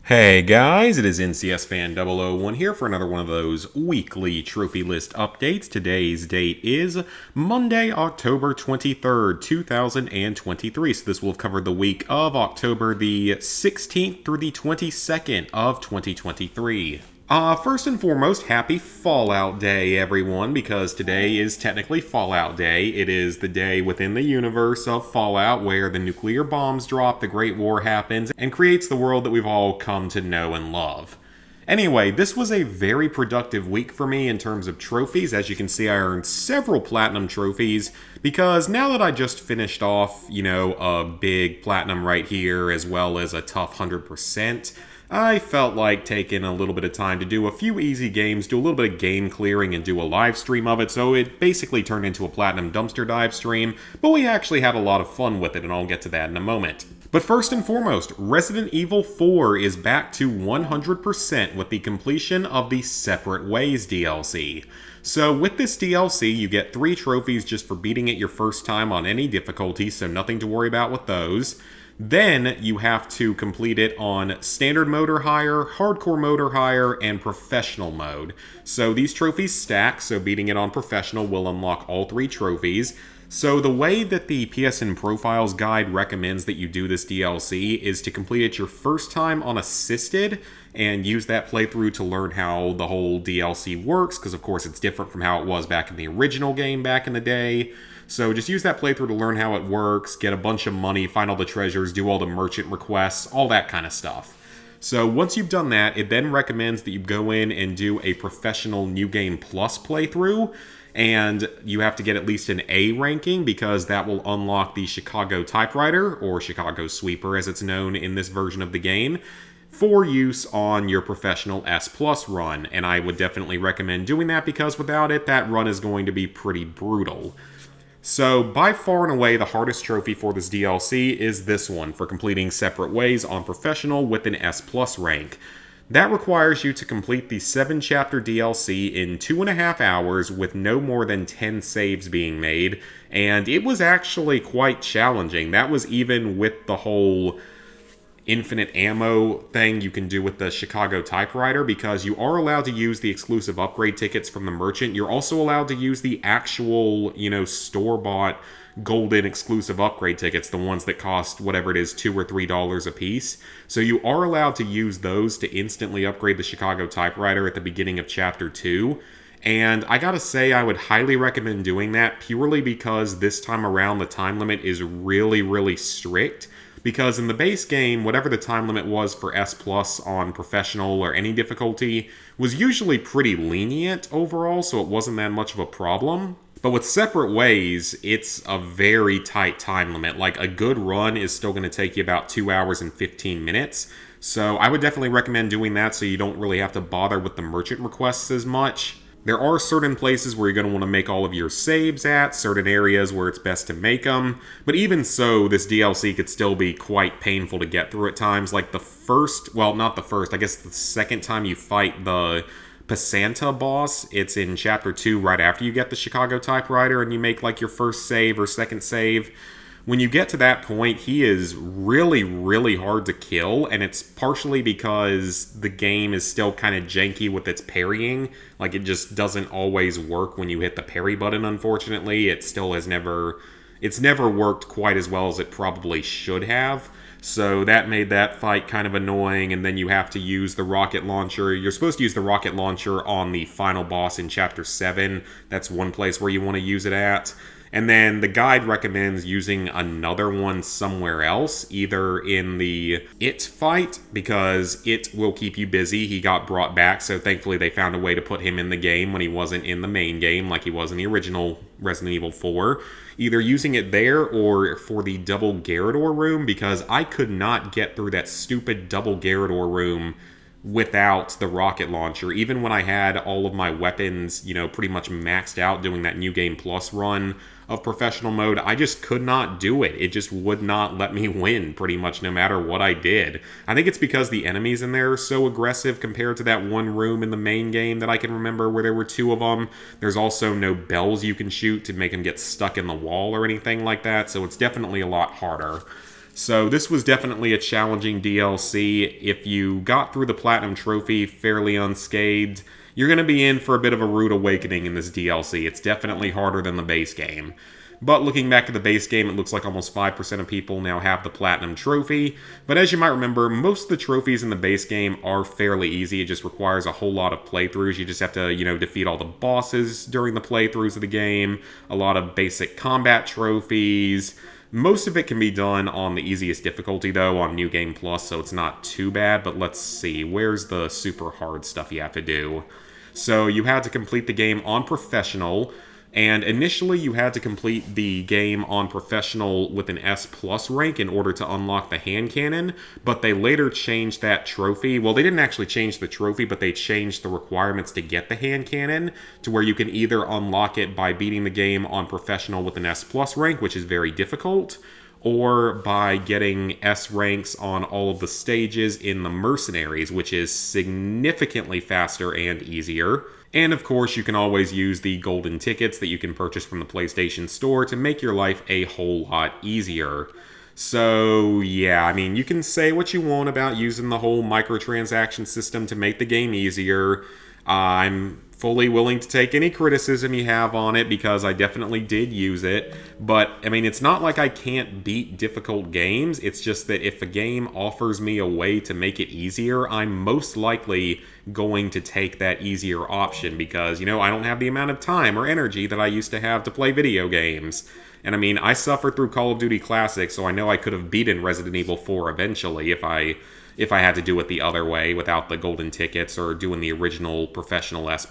Hey guys, it is NCS Fan 001 here for another one of those weekly trophy list updates. Today's date is Monday, October 23rd, 2023. So this will have covered the week of October the 16th through the 22nd of 2023. First and foremost, happy Fallout Day, everyone, because today is technically Fallout Day. It is the day within the universe of Fallout where the nuclear bombs drop, the Great War happens, and creates the world that we've all come to know and love. Anyway, this was a very productive week for me in terms of trophies. As you can see, I earned several platinum trophies because now that I just finished off, a big platinum right here as well as a tough 100%, I felt like taking a little bit of time to do a few easy games, do a little bit of game clearing, and do a live stream of it, so it basically turned into a platinum dumpster dive stream, but we actually had a lot of fun with it, and I'll get to that in a moment. But first and foremost, Resident Evil 4 is back to 100% with the completion of the Separate Ways DLC. So with this DLC, you get 3 trophies just for beating it your first time on any difficulty, so nothing to worry about with those. Then you have to complete it on Standard Mode or higher, Hardcore Mode or higher, and Professional Mode. So these trophies stack, so beating it on Professional will unlock all 3 trophies. So the way that the PSN Profiles Guide recommends that you do this DLC is to complete it your first time on Assisted and use that playthrough to learn how the whole DLC works, because of course it's different from how it was back in the original game back in the day. So just use that playthrough to learn how it works, get a bunch of money, find all the treasures, do all the merchant requests, all that kind of stuff. So once you've done that, it then recommends that you go in and do a Professional New Game Plus playthrough, and you have to get at least an A ranking because that will unlock the Chicago Typewriter, or Chicago Sweeper as it's known in this version of the game, for use on your Professional S Plus run. And I would definitely recommend doing that because without it, that run is going to be pretty brutal. So, by far and away, the hardest trophy for this DLC is this one, for completing Separate Ways on Professional with an S Plus rank. That requires you to complete the 7-chapter DLC in 2.5 hours with no more than 10 saves being made, and it was actually quite challenging. That was even with the whole infinite ammo thing you can do with the Chicago Typewriter, because you are allowed to use the exclusive upgrade tickets from the merchant. You're also allowed to use the actual, store-bought golden exclusive upgrade tickets, the ones that cost whatever it is, $2 or $3 a piece. So you are allowed to use those to instantly upgrade the Chicago Typewriter at the beginning of Chapter 2. And I gotta say, I would highly recommend doing that purely because this time around the time limit is really, really strict. Because in the base game, whatever the time limit was for S Plus on Professional or any difficulty was usually pretty lenient overall, so it wasn't that much of a problem. But with Separate Ways, it's a very tight time limit. Like, a good run is still going to take you about 2 hours and 15 minutes. So I would definitely recommend doing that so you don't really have to bother with the merchant requests as much. There are certain places where you're going to want to make all of your saves at, certain areas where it's best to make them, but even so, this DLC could still be quite painful to get through at times. Like the second time you fight the Pasanta boss, it's in Chapter 2 right after you get the Chicago Typewriter and you make like your first save or second save. When you get to that point, he is really, really hard to kill, and it's partially because the game is still kind of janky with its parrying. Like, it just doesn't always work when you hit the parry button, unfortunately. It's never worked quite as well as it probably should have. So that made that fight kind of annoying, and then you have to use the rocket launcher. You're supposed to use the rocket launcher on the final boss in Chapter 7. That's one place where you want to use it at. And then the guide recommends using another one somewhere else, either in the It fight, because It will keep you busy. He got brought back, so thankfully they found a way to put him in the game when he wasn't in the main game, like he was in the original Resident Evil 4. Either using it there or for the double Garrador room, because I could not get through that stupid double Garrador room without the rocket launcher. Even when I had all of my weapons, pretty much maxed out doing that New Game Plus run of Professional Mode, I just could not do it. It just would not let me win, pretty much no matter what I did. I think it's because the enemies in there are so aggressive compared to that one room in the main game that I can remember where there were 2 of them. There's also no bells you can shoot to make them get stuck in the wall or anything like that, so it's definitely a lot harder. So this was definitely a challenging DLC. If you got through the Platinum Trophy fairly unscathed, you're going to be in for a bit of a rude awakening in this DLC. It's definitely harder than the base game. But looking back at the base game, it looks like almost 5% of people now have the Platinum Trophy. But as you might remember, most of the trophies in the base game are fairly easy. It just requires a whole lot of playthroughs. You just have to, defeat all the bosses during the playthroughs of the game. A lot of basic combat trophies. Most of it can be done on the easiest difficulty, though, on New Game Plus, so it's not too bad. But let's see, where's the super hard stuff you have to do? So you had to complete the game on Professional, and initially you had to complete the game on Professional with an S plus rank in order to unlock the hand cannon, but they later changed that trophy. Well, they didn't actually change the trophy, but they changed the requirements to get the hand cannon to where you can either unlock it by beating the game on Professional with an S plus rank, which is very difficult, or by getting S ranks on all of the stages in the Mercenaries, which is significantly faster and easier. And of course, you can always use the golden tickets that you can purchase from the PlayStation Store to make your life a whole lot easier. So, yeah, I mean, you can say what you want about using the whole microtransaction system to make the game easier. I'm fully willing to take any criticism you have on it because I definitely did use it. But, I mean, it's not like I can't beat difficult games. It's just that if a game offers me a way to make it easier, I'm most likely going to take that easier option because, I don't have the amount of time or energy that I used to have to play video games. And I mean, I suffered through Call of Duty Classic, so I know I could have beaten Resident Evil 4 eventually if I had to do it the other way without the golden tickets or doing the original Professional S+.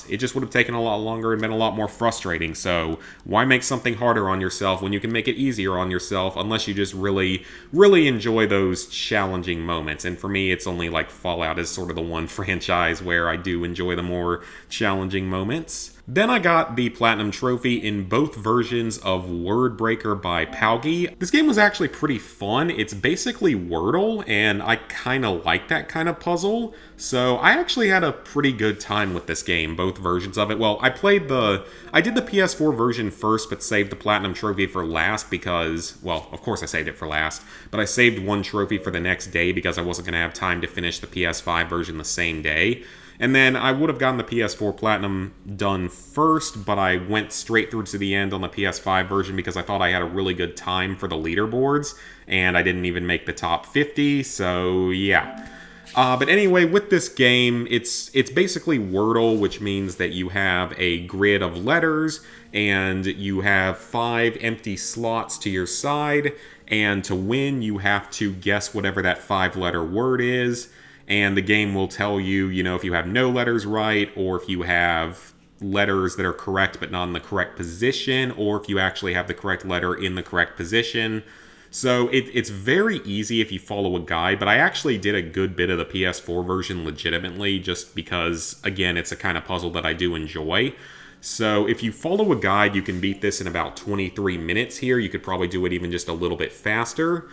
It just would have taken a lot longer and been a lot more frustrating. So why make something harder on yourself when you can make it easier on yourself unless you just really, really enjoy those challenging moments? And for me, it's only like Fallout is sort of the one franchise where I do enjoy the more challenging moments. Then I got the Platinum Trophy in both versions of Wordbreaker by Paugi. This game was actually pretty fun. It's basically Wordle, and I kind of like that kind of puzzle. So I actually had a pretty good time with this game, both versions of it. Well, I did the PS4 version first, but saved the Platinum Trophy for last because, well, of course I saved it for last, but I saved one trophy for the next day because I wasn't going to have time to finish the PS5 version the same day. And then I would have gotten the PS4 Platinum done first, but I went straight through to the end on the PS5 version because I thought I had a really good time for the leaderboards, and I didn't even make the top 50, so yeah. But anyway, with this game, it's basically Wordle, which means that you have a grid of letters, and you have 5 empty slots to your side, and to win, you have to guess whatever that 5-letter word is. And the game will tell you, if you have no letters right, or if you have letters that are correct but not in the correct position, or if you actually have the correct letter in the correct position. So it's very easy if you follow a guide, but I actually did a good bit of the PS4 version legitimately, just because, again, it's a kind of puzzle that I do enjoy. So if you follow a guide, you can beat this in about 23 minutes here. You could probably do it even just a little bit faster.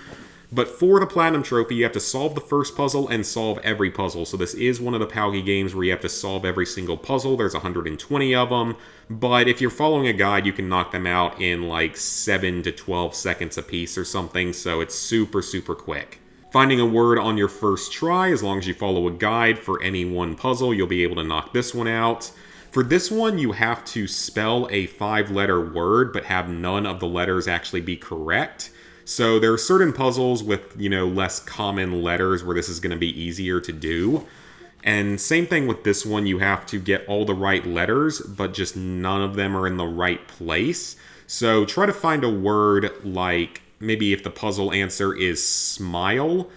But for the Platinum Trophy, you have to solve the first puzzle and solve every puzzle. So this is one of the Paugi games where you have to solve every single puzzle. There's 120 of them. But if you're following a guide, you can knock them out in like 7 to 12 seconds a piece or something. So it's super, super quick. Finding a word on your first try, as long as you follow a guide for any one puzzle, you'll be able to knock this one out. For this one, you have to spell a 5-letter word, but have none of the letters actually be correct. So there are certain puzzles with, less common letters where this is going to be easier to do. And same thing with this one, you have to get all the right letters, but just none of them are in the right place. So try to find a word like, maybe if the puzzle answer is smile,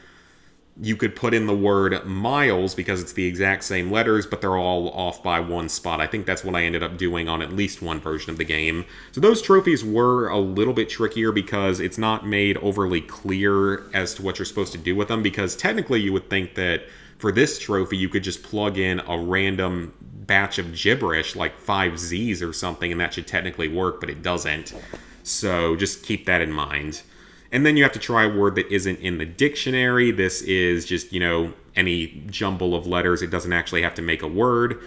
you could put in the word miles because it's the exact same letters, but they're all off by one spot. I think that's what I ended up doing on at least one version of the game. So those trophies were a little bit trickier because it's not made overly clear as to what you're supposed to do with them, because technically you would think that for this trophy you could just plug in a random batch of gibberish like 5 Z's or something and that should technically work, but it doesn't. So just keep that in mind. And then you have to try a word that isn't in the dictionary. This is just, any jumble of letters. It doesn't actually have to make a word.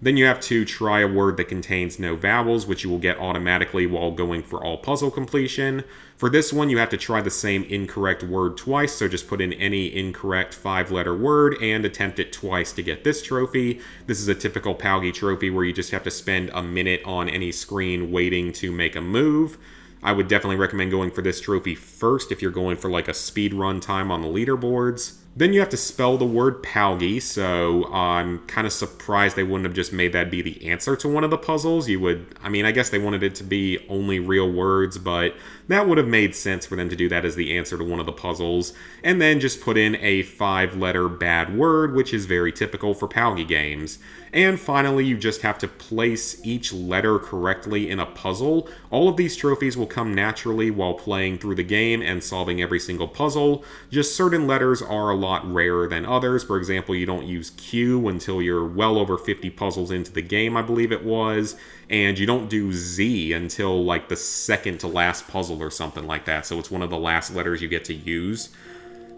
Then you have to try a word that contains no vowels, which you will get automatically while going for all puzzle completion. For this one, you have to try the same incorrect word twice, so just put in any incorrect 5-letter word and attempt it twice to get this trophy. This is a typical Palgi trophy where you just have to spend a minute on any screen waiting to make a move. I would definitely recommend going for this trophy first if you're going for like a speed run time on the leaderboards. Then you have to spell the word Palgi, so I'm kind of surprised they wouldn't have just made that be the answer to one of the puzzles. I guess they wanted it to be only real words, but that would have made sense for them to do that as the answer to one of the puzzles. And then just put in a 5-letter bad word, which is very typical for Palgi games. And finally, you just have to place each letter correctly in a puzzle. All of these trophies will come naturally while playing through the game and solving every single puzzle. Just certain letters are a lot rarer than others. For example, you don't use Q until you're well over 50 puzzles into the game, I believe it was. And you don't do Z until like the second to last puzzle or something like that. So it's one of the last letters you get to use.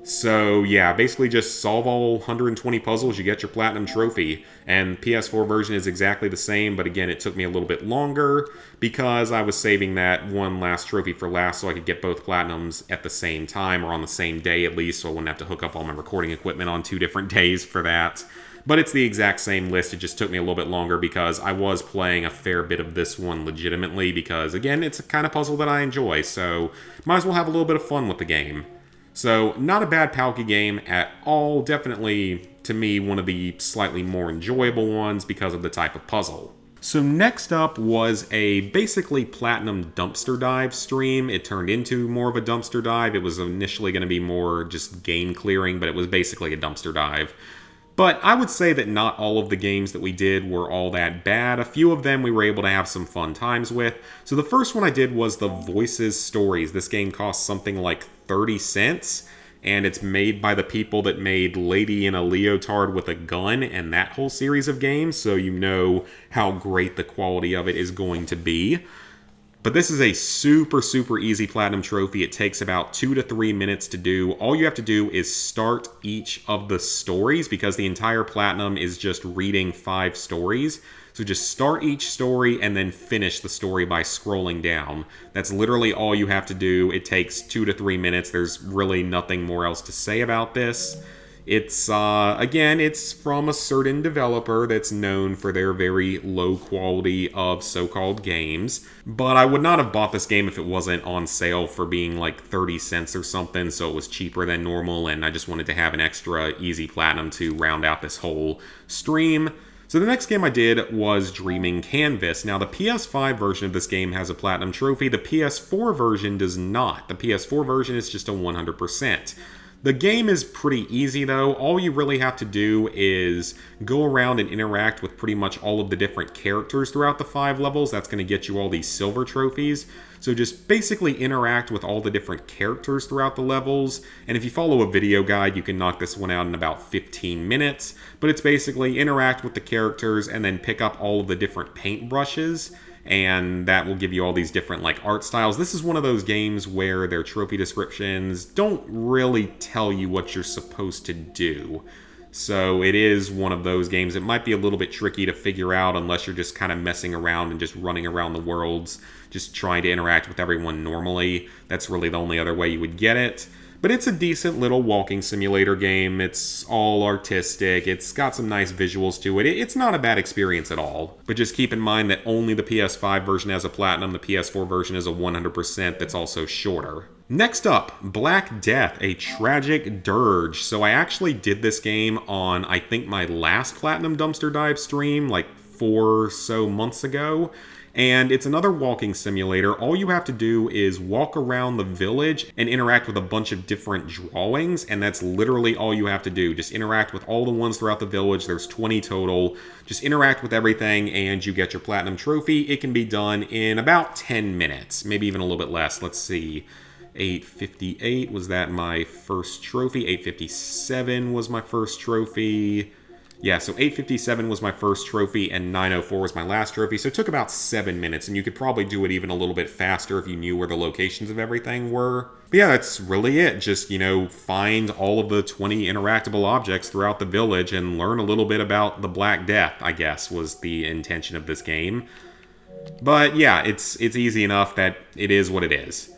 So yeah, basically just solve all 120 puzzles, you get your Platinum Trophy. And PS4 version is exactly the same, but again, it took me a little bit longer because I was saving that one last trophy for last so I could get both Platinums at the same time, or on the same day at least, so I wouldn't have to hook up all my recording equipment on 2 different days for that. But it's the exact same list, it just took me a little bit longer because I was playing a fair bit of this one legitimately because, again, it's a kind of puzzle that I enjoy, so might as well have a little bit of fun with the game. So, not a bad Palki game at all. Definitely, to me, one of the slightly more enjoyable ones because of the type of puzzle. So next up was a basically Platinum dumpster dive stream. It turned into more of a dumpster dive. It was initially going to be more just game clearing, but it was basically a dumpster dive. But I would say that not all of the games that we did were all that bad. A few of them we were able to have some fun times with. So the first one I did was the Voices Stories. This game costs something like 30 cents, and it's made by the people that made Lady in a Leotard with a Gun and that whole series of games, so you know how great the quality of it is going to be. But this is a super, super easy Platinum Trophy. It takes about 2 to 3 minutes to do. All you have to do is start each of the stories because the entire Platinum is just reading 5 stories. So just start each story and then finish the story by scrolling down. That's literally all you have to do. It takes 2 to 3 minutes. There's really nothing more else to say about this. It's, again, it's from a certain developer that's known for their very low quality of so-called games. But I would not have bought this game if it wasn't on sale for being like 30 cents or something, so it was cheaper than normal, and I just wanted to have an extra easy Platinum to round out this whole stream. So the next game I did was Dreaming Canvas. Now the PS5 version of this game has a Platinum Trophy. The PS4 version does not. The PS4 version is just a 100%. The game is pretty easy though. All you really have to do is go around and interact with pretty much all of the different characters throughout the 5 levels. That's going to get you all these silver trophies. So just basically interact with all the different characters throughout the levels. And if you follow a video guide, you can knock this one out in about 15 minutes. But it's basically interact with the characters and then pick up all of the different paintbrushes. And that will give you all these different like art styles. This is one of those games where their trophy descriptions don't really tell you what you're supposed to do. So it is one of those games. It might be a little bit tricky to figure out unless you're just kind of messing around and just running around the worlds, just trying to interact with everyone normally. That's really the only other way you would get it. But it's a decent little walking simulator game. It's all artistic. It's got some nice visuals to it. It's not a bad experience at all. But just keep in mind that only the PS5 version has a Platinum. The PS4 version is a 100% that's also shorter. Next up, Black Death, a tragic dirge. So I actually did this game on, I think, my last Platinum Dumpster Dive stream, like 4 or so months ago. And it's another walking simulator. All you have to do is walk around the village and interact with a bunch of different drawings, and that's literally all you have to do. Just interact with all the ones throughout the village. There's 20 total. Just interact with everything, and you get your Platinum Trophy. It can be done in about 10 minutes, maybe even a little bit less. Let's see. 858, was that my first trophy? 857 was my first trophy. Yeah, so 857 was my first trophy and 904 was my last trophy. So it took about 7 minutes, and you could probably do it even a little bit faster if you knew where the locations of everything were. But yeah, that's really it. Just, find all of the 20 interactable objects throughout the village and learn a little bit about the Black Death, I guess, was the intention of this game. But yeah, it's easy enough that it is what it is.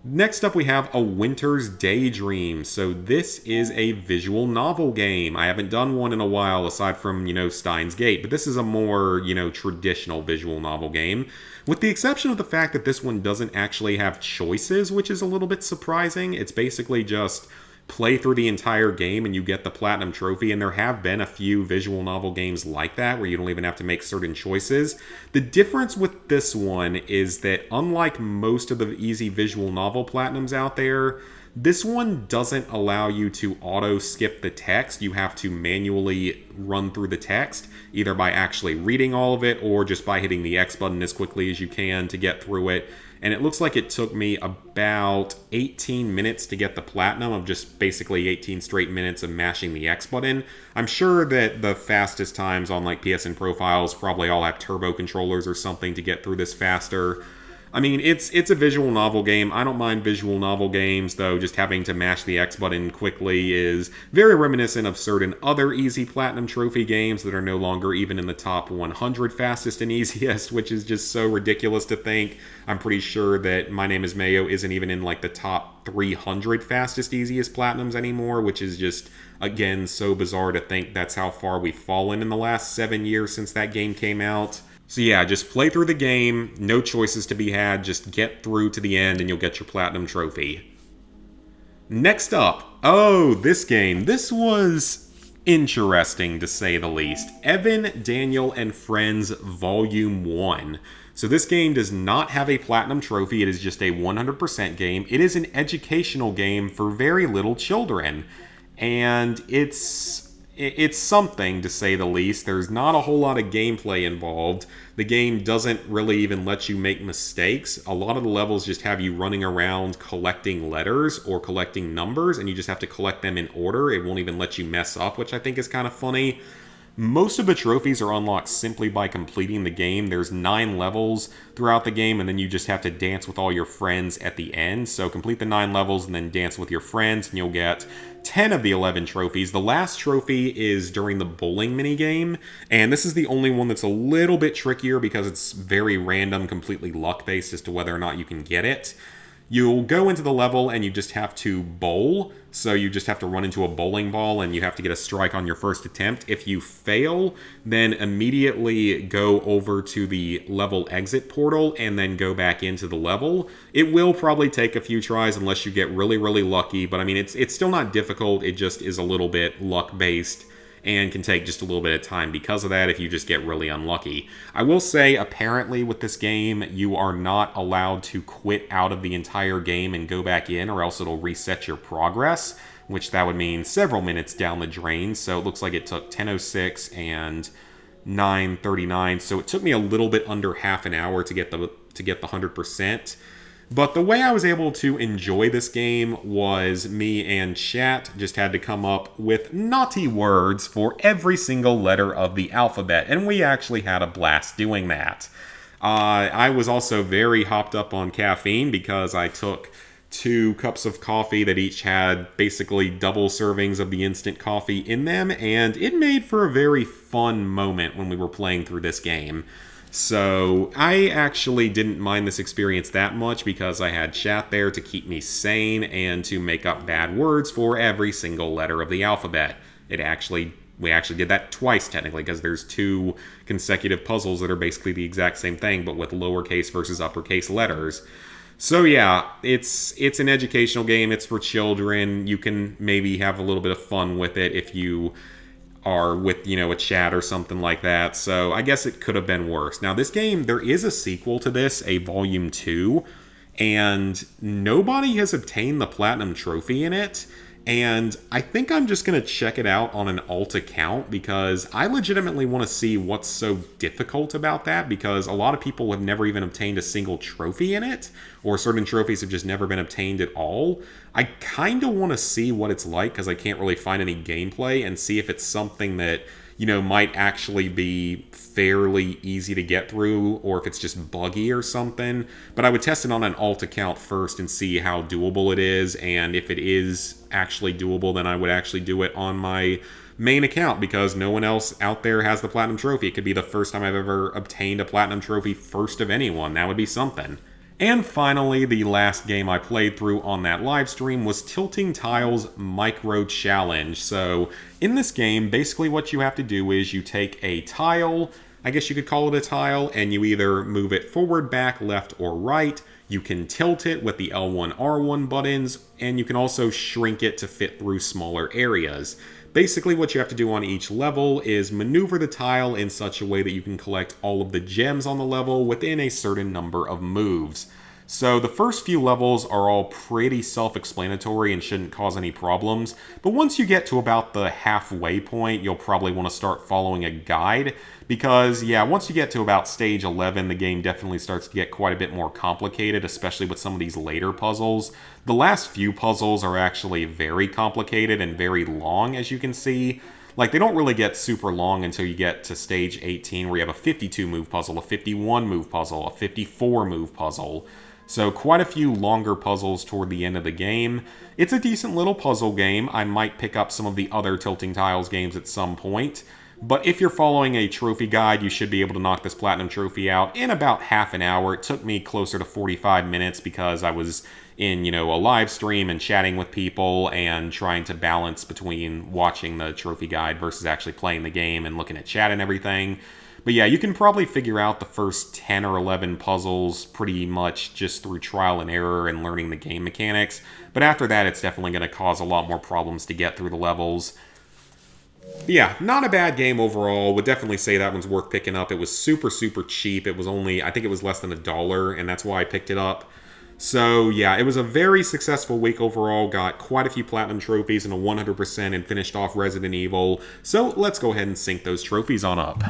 Next up, we have a Winters Daydream. So this is a visual novel game. I haven't done one in a while aside from, Steins Gate, but this is a more, traditional visual novel game. With the exception of the fact that this one doesn't actually have choices, which is a little bit surprising. It's basically just play through the entire game and you get the platinum trophy, and there have been a few visual novel games like that where you don't even have to make certain choices. The difference with this one is that unlike most of the easy visual novel platinums out there, this one doesn't allow you to auto skip the text. You have to manually run through the text, either by actually reading all of it or just by hitting the X button as quickly as you can to get through it. And it looks like it took me about 18 minutes to get the platinum of just basically 18 straight minutes of mashing the X button. I'm sure that the fastest times on like PSN profiles probably all have turbo controllers or something to get through this faster. I mean, it's a visual novel game. I don't mind visual novel games, though just having to mash the X button quickly is very reminiscent of certain other easy platinum trophy games that are no longer even in the top 100 fastest and easiest, which is just so ridiculous to think. I'm pretty sure that My Name is Mayo isn't even in like the top 300 fastest easiest platinums anymore, which is just, again, so bizarre to think that's how far we've fallen in the last 7 years since that game came out. So yeah, just play through the game, no choices to be had, just get through to the end and you'll get your platinum trophy. Next up, this game. This was interesting to say the least. Evan, Daniel, and Friends Volume 1. So this game does not have a platinum trophy, it is just a 100% game. It is an educational game for very little children. And it's something, to say the least. There's not a whole lot of gameplay involved. The game doesn't really even let you make mistakes. A lot of the levels just have you running around collecting letters or collecting numbers, and you just have to collect them in order. It won't even let you mess up, which I think is kind of funny. Most of the trophies are unlocked simply by completing the game. There's 9 levels throughout the game, and then you just have to dance with all your friends at the end. So complete the 9 levels and then dance with your friends, and you'll get 10 of the 11 trophies. The last trophy is during the bowling minigame, and this is the only one that's a little bit trickier because it's very random, completely luck-based as to whether or not you can get it. You'll go into the level and you just have to bowl. So you just have to run into a bowling ball and you have to get a strike on your first attempt. If you fail, then immediately go over to the level exit portal and then go back into the level. It will probably take a few tries unless you get really, really lucky. But I mean, it's still not difficult. It just is a little bit luck-based and can take just a little bit of time because of that if you just get really unlucky. I will say, apparently with this game, you are not allowed to quit out of the entire game and go back in, or else it'll reset your progress, which that would mean several minutes down the drain. So it looks like it took 10:06 and 9:39, so it took me a little bit under half an hour to get the 100%. But the way I was able to enjoy this game was me and chat just had to come up with naughty words for every single letter of the alphabet, and we actually had a blast doing that. I was also very hopped up on caffeine because I took 2 cups of coffee that each had basically double servings of the instant coffee in them, and it made for a very fun moment when we were playing through this game. So I actually didn't mind this experience that much because I had chat there to keep me sane and to make up bad words for every single letter of the alphabet. We actually did that twice technically because there's 2 consecutive puzzles that are basically the exact same thing but with lowercase versus uppercase letters. So yeah, it's an educational game. It's for children. You can maybe have a little bit of fun with it if you are with, a chat or something like that. So I guess it could have been worse. Now, this game, there is a sequel to this, a Volume 2, and nobody has obtained the Platinum Trophy in it. And I think I'm just going to check it out on an alt account because I legitimately want to see what's so difficult about that, because a lot of people have never even obtained a single trophy in it, or certain trophies have just never been obtained at all. I kind of want to see what it's like because I can't really find any gameplay and see if it's something that might actually be fairly easy to get through, or if it's just buggy or something. But I would test it on an alt account first and see how doable it is, and if it is actually doable, then I would actually do it on my main account, because no one else out there has the Platinum Trophy. It could be the first time I've ever obtained a Platinum Trophy first of anyone. That would be something. And finally, the last game I played through on that live stream was Tilting Tiles Micro Challenge. So in this game, basically what you have to do is you take a tile, I guess you could call it a tile, and you either move it forward, back, left, or right. You can tilt it with the L1, R1 buttons, and you can also shrink it to fit through smaller areas. Basically, what you have to do on each level is maneuver the tile in such a way that you can collect all of the gems on the level within a certain number of moves. So the first few levels are all pretty self-explanatory and shouldn't cause any problems, but once you get to about the halfway point, you'll probably want to start following a guide, because yeah, once you get to about stage 11, the game definitely starts to get quite a bit more complicated, especially with some of these later puzzles. The last few puzzles are actually very complicated and very long, as you can see. Like, they don't really get super long until you get to stage 18, where you have a 52 move puzzle, a 51 move puzzle, a 54 move puzzle. So quite a few longer puzzles toward the end of the game. It's a decent little puzzle game. I might pick up some of the other Tilting Tiles games at some point. But if you're following a trophy guide, you should be able to knock this Platinum Trophy out in about half an hour. It took me closer to 45 minutes because I was in, a live stream and chatting with people and trying to balance between watching the trophy guide versus actually playing the game and looking at chat and everything. But yeah, you can probably figure out the first 10 or 11 puzzles pretty much just through trial and error and learning the game mechanics. But after that, it's definitely going to cause a lot more problems to get through the levels. But yeah, not a bad game overall. Would definitely say that one's worth picking up. It was super, super cheap. It was only, I think it was less than $1, and that's why I picked it up. So yeah, it was a very successful week overall. Got quite a few Platinum Trophies and a 100% and finished off Resident Evil. So let's go ahead and sync those trophies on up.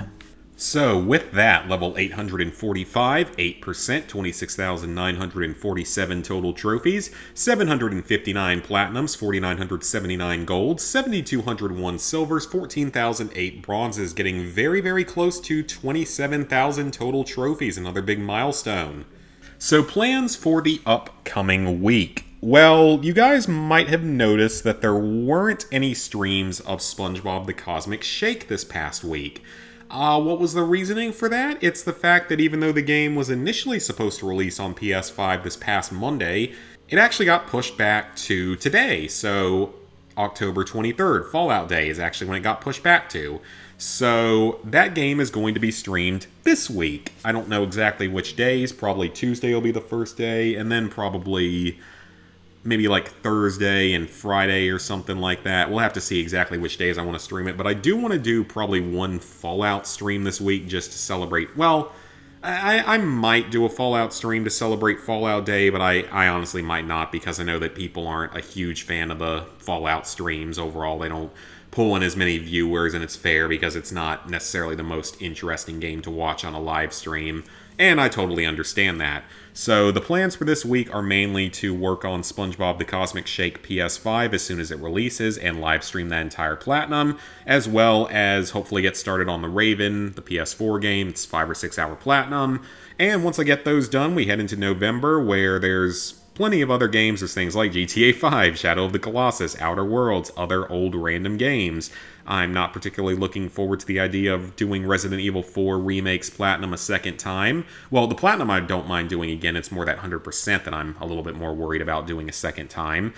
So with that, level 845, 8%, 26,947 total trophies, 759 platinums, 4,979 golds, 7,201 silvers, 14,008 bronzes, getting very, very close to 27,000 total trophies, another big milestone. So plans for the upcoming week. Well, you guys might have noticed that there weren't any streams of SpongeBob the Cosmic Shake this past week. What was the reasoning for that? It's the fact that even though the game was initially supposed to release on PS5 this past Monday, it actually got pushed back to today. So October 23rd, Fallout Day, is actually when it got pushed back to. So that game is going to be streamed this week. I don't know exactly which days. Probably Tuesday will be the first day, and then probably maybe like Thursday and Friday or something like that. We'll have to see exactly which days I want to stream it, but I do want to do probably one Fallout stream this week just to celebrate. Well, I might do a Fallout stream to celebrate Fallout Day, but I honestly might not, because I know that people aren't a huge fan of the Fallout streams overall. They don't pull in as many viewers, and it's fair because it's not necessarily the most interesting game to watch on a live stream, and I totally understand that. So the plans for this week are mainly to work on SpongeBob the Cosmic Shake PS5 as soon as it releases and live stream that entire platinum, as well as hopefully get started on the Raven, the PS4 game. It's 5 or 6 hour platinum. And once I get those done, we head into November, where there's plenty of other games. There's things like GTA 5, Shadow of the Colossus, Outer Worlds, other old random games. I'm not particularly looking forward to the idea of doing Resident Evil 4 Remake's Platinum a second time. Well, the Platinum I don't mind doing again. It's more that 100% that I'm a little bit more worried about doing a second time.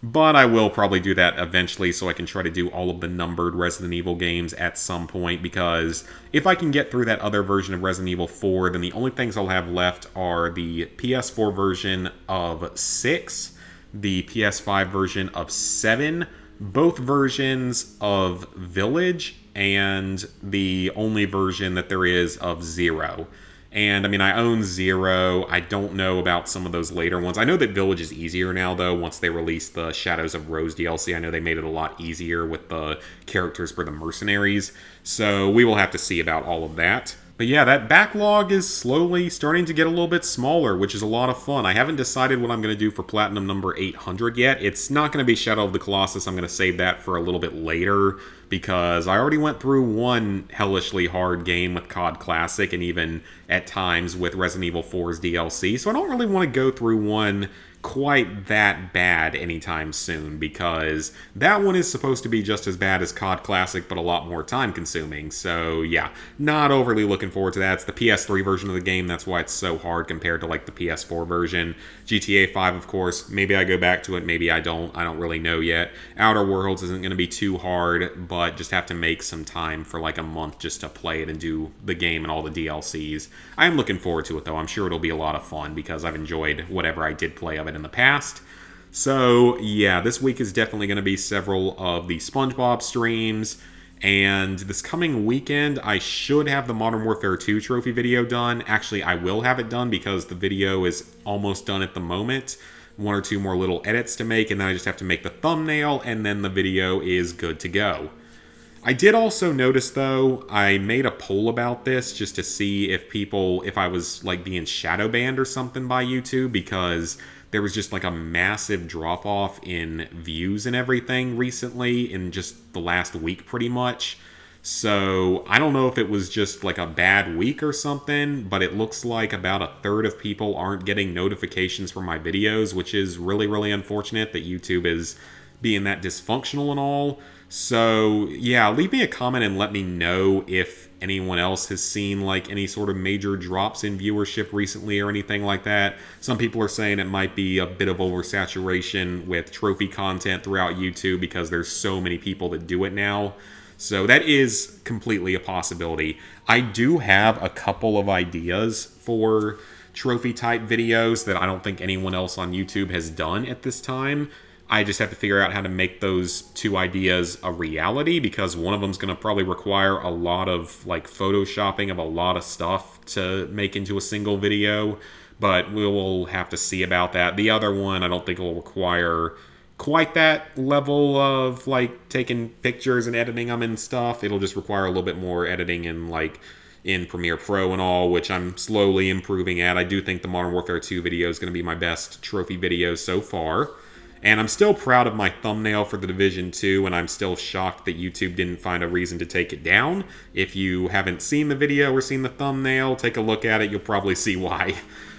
But I will probably do that eventually, so I can try to do all of the numbered Resident Evil games at some point, because if I can get through that other version of Resident Evil 4, then the only things I'll have left are the PS4 version of 6, the PS5 version of 7, both versions of Village, and the only version that there is of 0. And, I mean, I own 0. I don't know about some of those later ones. I know that Village is easier now, though, once they released the Shadows of Rose DLC. I know they made it a lot easier with the characters for the mercenaries. So we will have to see about all of that. But yeah, that backlog is slowly starting to get a little bit smaller, which is a lot of fun. I haven't decided what I'm going to do for Platinum number 800 yet. It's not going to be Shadow of the Colossus. I'm going to save that for a little bit later because I already went through one hellishly hard game with COD Classic and even at times with Resident Evil 4's DLC. So I don't really want to go through one quite that bad anytime soon because that one is supposed to be just as bad as COD Classic but a lot more time consuming. So yeah, not overly looking forward to that. It's the PS3 version of the game, that's why it's so hard compared to like the PS4 version. GTA 5, of course, maybe I go back to it, maybe I don't really know yet. Outer Worlds isn't going to be too hard, but just have to make some time for like a month just to play it and do the game and all the DLCs. I am looking forward to it though. I'm sure it'll be a lot of fun because I've enjoyed whatever I did play of it in the past. So yeah, this week is definitely going to be several of the SpongeBob streams, and this coming weekend I should have the Modern Warfare 2 trophy video done. Actually, I will have it done because the video is almost done at the moment. One or two more little edits to make, and then I just have to make the thumbnail, and then the video is good to go. I did also notice, though, I made a poll about this just to see if I was like being shadow banned or something by YouTube, because there was just like a massive drop off in views and everything recently in just the last week pretty much. So I don't know if it was just like a bad week or something, but it looks like about a third of people aren't getting notifications for my videos, which is really, really unfortunate that YouTube is being that dysfunctional and all. So yeah, leave me a comment and let me know if anyone else has seen like any sort of major drops in viewership recently or anything like that. Some people are saying it might be a bit of oversaturation with trophy content throughout YouTube because there's so many people that do it now. So that is completely a possibility. I do have a couple of ideas for trophy type videos that I don't think anyone else on YouTube has done at this time. I just have to figure out how to make those two ideas a reality because one of them is going to probably require a lot of like photoshopping of a lot of stuff to make into a single video, but we will have to see about that. The other one I don't think will require quite that level of like taking pictures and editing them and stuff. It'll just require a little bit more editing and like in Premiere Pro and all, which I'm slowly improving at. I do think the Modern Warfare 2 video is going to be my best trophy video so far. And I'm still proud of my thumbnail for The Division 2, and I'm still shocked that YouTube didn't find a reason to take it down. If you haven't seen the video or seen the thumbnail, take a look at it, you'll probably see why.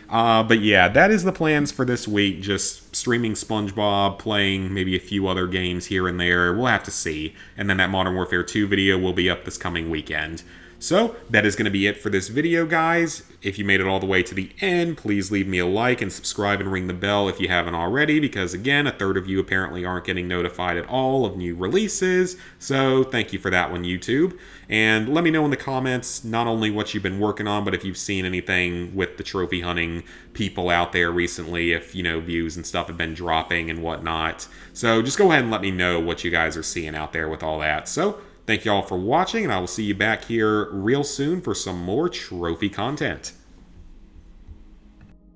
But yeah, that is the plans for this week, just streaming SpongeBob, playing maybe a few other games here and there, we'll have to see. And then that Modern Warfare 2 video will be up this coming weekend. So, that is going to be it for this video, guys. If you made it all the way to the end, please leave me a like and subscribe and ring the bell if you haven't already, because again, a third of you apparently aren't getting notified at all of new releases, so thank you for that one, YouTube. And let me know in the comments not only what you've been working on, but if you've seen anything with the trophy hunting people out there recently, if, you know, views and stuff have been dropping and whatnot. So just go ahead and let me know what you guys are seeing out there with all that. So, thank you all for watching, and I will see you back here real soon for some more trophy content.